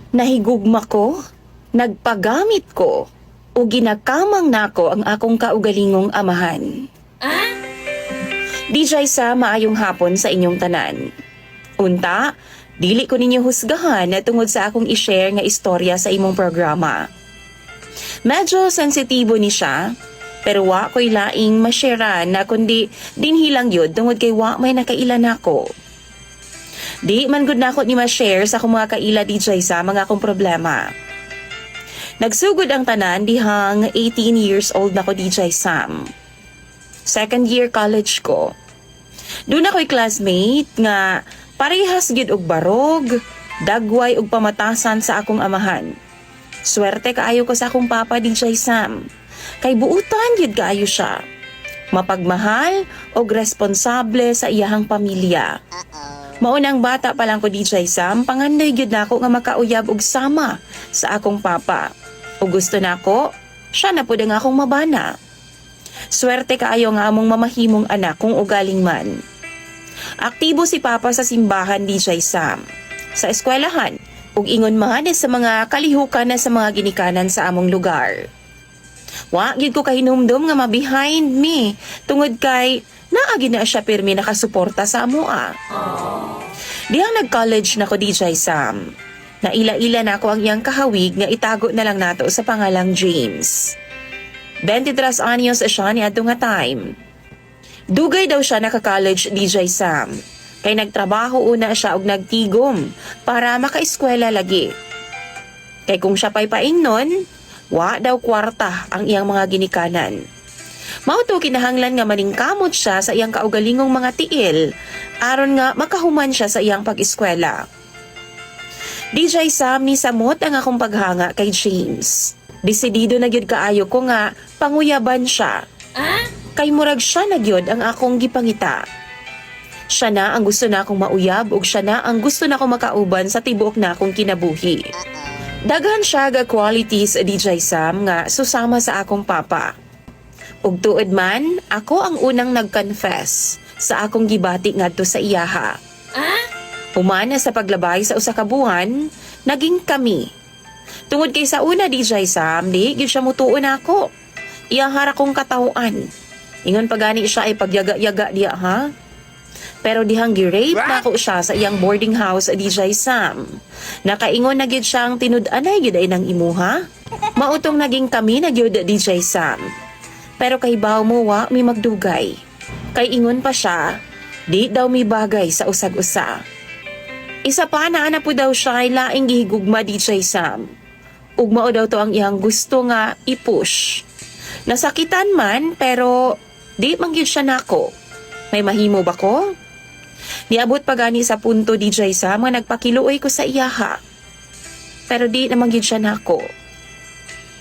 Nahigugma ko, nagpagamit ko, o ginakamang nako ang akong kaugalingong amahan. DJ sa maayong hapon sa inyong tanan. Unta, dili ko ninyo husgahan na tungod sa akong i-share nga istorya sa imong programa. Medyo sensitibo ni siya, pero wa ko'y laing masharean na kundi dinhilang yun tungod kay wa may nakailan ako. Di man gud nako ni ma-share sa akong mga kaila DJ sa mga akong problema. Nagsugod ang tanan dihang 18 years old na ko DJ Sam. Second year college ko. Doon ako'y classmate nga parehas gyud og barog, dagway og pamatasan sa akong amahan. Swerte kaayo ko sa akong papa DJ Sam. Kay buutan gyud kaayo siya. Mapagmahal og responsable sa iyahang pamilya. Maunang bata pa lang ko DJ Sam, pangandoy gyud nako nga makauyab og sama sa akong papa. O gusto nako, siya na pud ang akong mabana. Swerte kaayo nga among mamahimong anak kung ugaling man. Aktibo si papa sa simbahan DJ Sam, sa eskwelahan, ug ingon man sa mga kalihukan na sa mga ginikanan sa among lugar. Wa gyud ko kahinumdum nga ma-behind me tungod kay naagi na siya pirmi nakasuporta sa amoa. Dihang nag-college na ko DJ Sam, naila-ila na ako ang iyang kahawig nga itago na lang nato sa pangalang James. 23 anyos siya ni adto nga time. Dugay daw siya naka-college DJ Sam, kay nagtrabaho una siya og nagtigom para maka-eskwela lagi. Kay kung siya pay paingnon, wa daw kwarta ang iyang mga ginikanan. Mao to kinahanglan nga maningkamot siya sa iyang kaugalingong mga tiil aron nga makahuman siya sa iyang pag-eskwela. DJ Sam ni samot ang akong paghanga kay James. Desidido na gyud kaayo ko nga panguyaban siya. Kay murag siya na gyud ang akong gipangita. Siya na ang gusto na akong mauyab ug siya na ang gusto na akong makauban sa tibuok na akong kinabuhi. Daghan siya ga qualities DJ Sam nga susama sa akong papa. Ug tuod man, ako ang unang nag-confess sa akong gibati ngadto sa iyaha. Humana sa paglabay sa usa ka buwan, naging kami. Tungod kay sa una DJ Sam, di gyud siya mutuon ako. Iyahara kong katawuan. Ingon pa gani siya ay pagyaga-yaga diya ha. Pero dihang gi-rape na ako siya sa iyang boarding house DJ Sam. Nakaingon na gyud siyang tinud-anay gyud ay nang imuha. Mautong naging kami na gyud DJ Sam. Pero kay baw mo wa mi magdugay. Kay ingon pa siya, di daw mi bagay sa usag-usa. Isa pa na po daw siya ay laing gihigugma DJ Sam. Ugmao daw to ang iyang gusto nga i-push. Nasakitan man pero di man gyud siya nako. May mahimo ba ko? Niabot pa gani sa punto DJ Sam nga nagpakiluoy ko sa iyaha. Pero di naman gyud siya nako.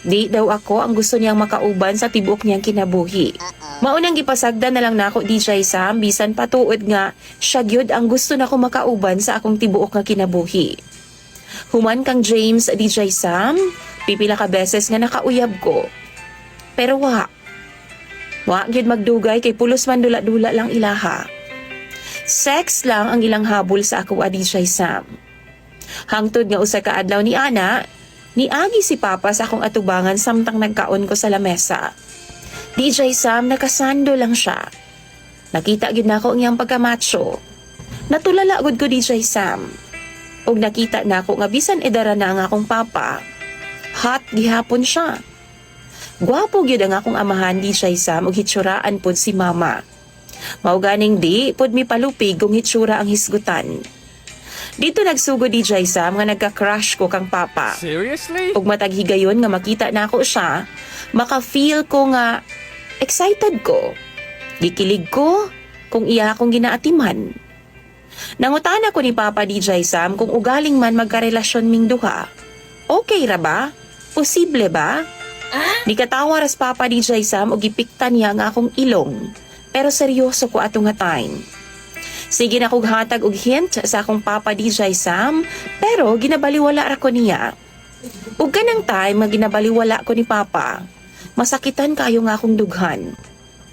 Di daw ako ang gusto niyang makauban sa tibuok niyang kinabuhi. Maunang gipasagdan na lang nako DJ Sam bisan patuod nga siya gyud ang gusto nako makauban sa akong tibuok nga kinabuhi. Human kang James DJ Sam, pipila ka beses nga nakauyab ko. Pero wa gyud magdugay kay pulos man dula-dula lang ilaha. Sex lang ang ilang habol sa ako DJ Sam. Hangtod nga usa ka adlaw ni ana, niagi si Papa sa akong atubangan samtang nagkaon ko sa lamesa. DJ Sam, nakasando lang siya. Nakita gyud nako ang iyang pagkamacho. Natulala gud ko DJ Sam. Og nakita nako nga bisan edara na ang akong papa. Hot gihapon siya. Gwapo gyud ang akong amahan DJ Sam og hitsuraan pod si mama. Mao ganing di pod mi palupig kung hitsura ang hisgutan. Dito nagsugod DJ Sam nga nagka-crush ko kang papa. Seriously? Ug matag higayon nga makita nako siya, maka-feel ko nga excited ko. Gikilig ko kung iya akong ginaatiman. Nangutana ko ni Papa DJ Sam kung ugaling man magkarelasyon ming duha. Okay ra ba? Posible ba? Nikatawa ras Papa DJ Sam og gipikta niya nga akong ilong. Pero seryoso ko ato nga time. Sige na kog hatag og hint sa akong Papa DJ Sam, pero ginabaliwala ra ko niya. Ug kanang time nga ginabaliwala ko ni Papa, masakitan kayo nga akong dughan.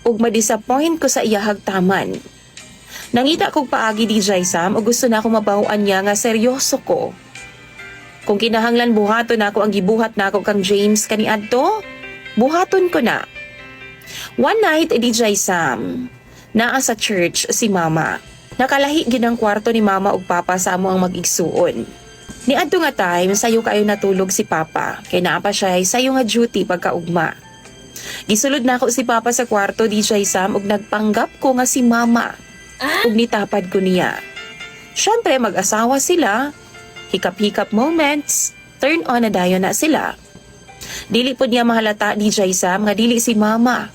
Ug ma-disappoint ko sa iyahag taman. Nangita kog paagi DJ Sam o gusto na akong mabahuan niya nga seryoso ko. Kung kinahanglan buhaton nako ang gibuhat nako kang James kaniadto, buhaton ko na. One night, DJ Sam, naa sa church si mama. Nakalahi ginang kwarto ni mama ug papa sa amo ang mag-igsuon. Niadto nga time, sayo kayo natulog si papa, kay naa pa siya sayo nga duty pagkaugma. Gisulod na ako si papa sa kwarto, DJ Sam, ug nagpanggap ko nga si mama. Ug nitapad ko niya. Syempre mag-asawa sila, hikap-hikap moments, turn on na dayon na sila. Dili po niya mahalata, DJ Sam, nga dili si mama.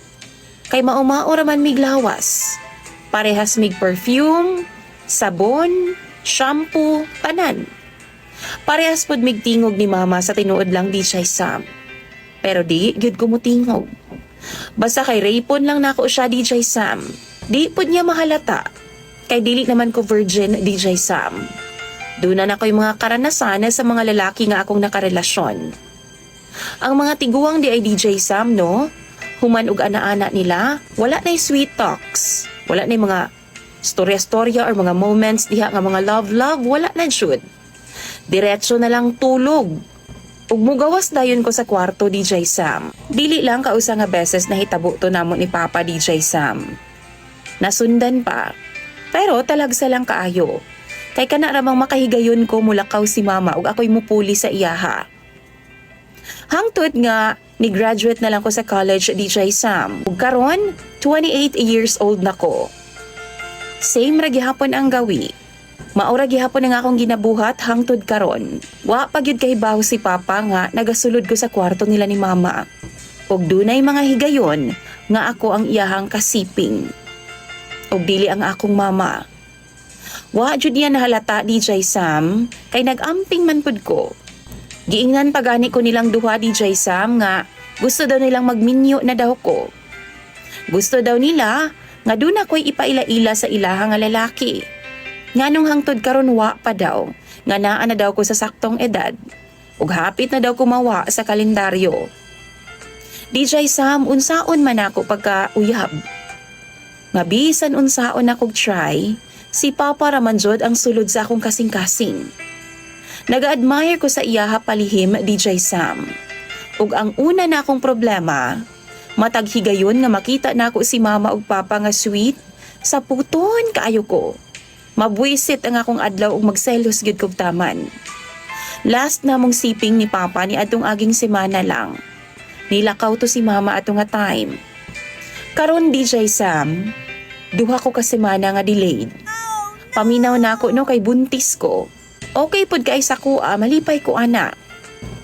Kay maumao raman mig lawas. Parehas mig perfume, sabon, shampoo, tanan. Parehas pod mig tingog ni mama sa tinuod lang, DJ Sam. Pero di gyud ko mo tingog. Basta kay raypon lang nako siya, DJ Sam. Di pod niya mahalata. Kay dili naman ko virgin, DJ Sam. Doon na ako yung mga karanasan sa mga lalaki nga akong nakarelasyon. Ang mga tiguang di ay DJ Sam, no? Human ug ana-ana nila, wala na'y sweet talks. Wala na'y mga storya-storya or mga moments diha nga mga love-love, wala na jud. Diretso na lang tulog. Ug mugawas dayon ko sa kwarto, DJ Sam. Dili lang kausa nga beses na hitabo to namon ni Papa, DJ Sam. Nasundan pa. Pero talagsa lang kaayo. Kay kana ramang makahigayon ko mulakaw si mama ug ako'y mupuli sa iyaha. Hangtod nga, ni-graduate na lang ko sa college, DJ Sam. Ug karon, 28 years old na ko. Same ra gihapon ang gawi. Maura gihapon ang akong ginabuhat hangtod karon. Wa pa gyud kahibaw si Papa nga nagasulod ko sa kwarto nila ni Mama. Ug dunay mga higayon nga ako ang iyahang kasiping. Ug dili ang akong mama. Wa jud niya nahalata, DJ Sam, kay nag-amping man pud ko. Giingnan pagani ko nilang duha, DJ Sam, nga gusto daw nilang magminyo na daw ko. Gusto daw nila nga doon ako'y ipaila-ila sa ilaha nga lalaki. Nganong hangtod karon wa pa daw, nga naa na daw ko sa saktong edad. Ug hapit na daw kumawa sa kalendaryo. DJ Sam, unsaon man ako pagka-uyab. Nga bisan unsaon akong try, si Papa raman jud ang sulod sa akong kasing-kasing. Nag-admire ko sa iyaha palihim, DJ Sam. Ug ang una na akong problema, matag higayon nga makita na ako si Mama ug Papa nga sweet, sa puton kaayo ko. Mabwisit ang akong adlaw ug magselos gyud kog taman. Last na mong siping ni Papa ni adtong aging semana lang. Nilakaw to si Mama atong nga time. Karon, DJ Sam, duha ko ka semana nga delayed. Paminaw na ako no kay buntis ko. Okay pud kay sa kuha, malipay ko ana.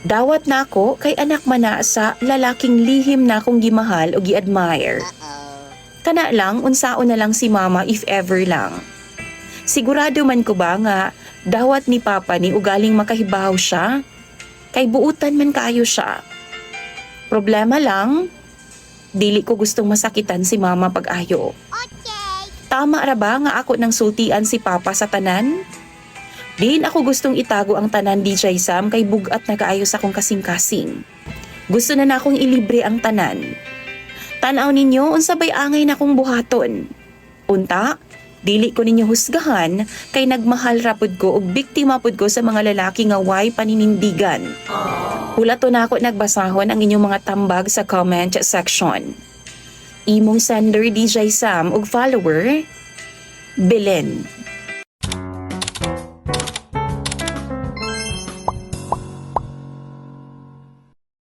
Dawat na ako kay anak man na sa lalaking lihim na akong gimahal o gi-admire. Kana lang, unsaon na lang si Mama if ever lang. Sigurado man ko ba nga dawat ni Papa ni ugaling makahibaw siya? Kay buutan man kaayo siya. Problema lang, dili ko gustong masakitan si Mama pag-ayo. Tama ra ba nga ako nang sultian si Papa sa tanan? Diin ako gustong itago ang tanan, DJ Sam, kay bugat na kaayos akong kasing-kasing. Gusto na akong ilibre ang tanan. Tanaw ninyo, unsabay angay na akong buhaton. Unta, dili ko ninyo husgahan, kay nagmahal rapod ko o biktima pod ko sa mga lalaki nga way paninindigan. Hulato na ako nagbasahon ang inyong mga tambag sa comment section. Imong sender, DJ Sam, ug follower, Belen.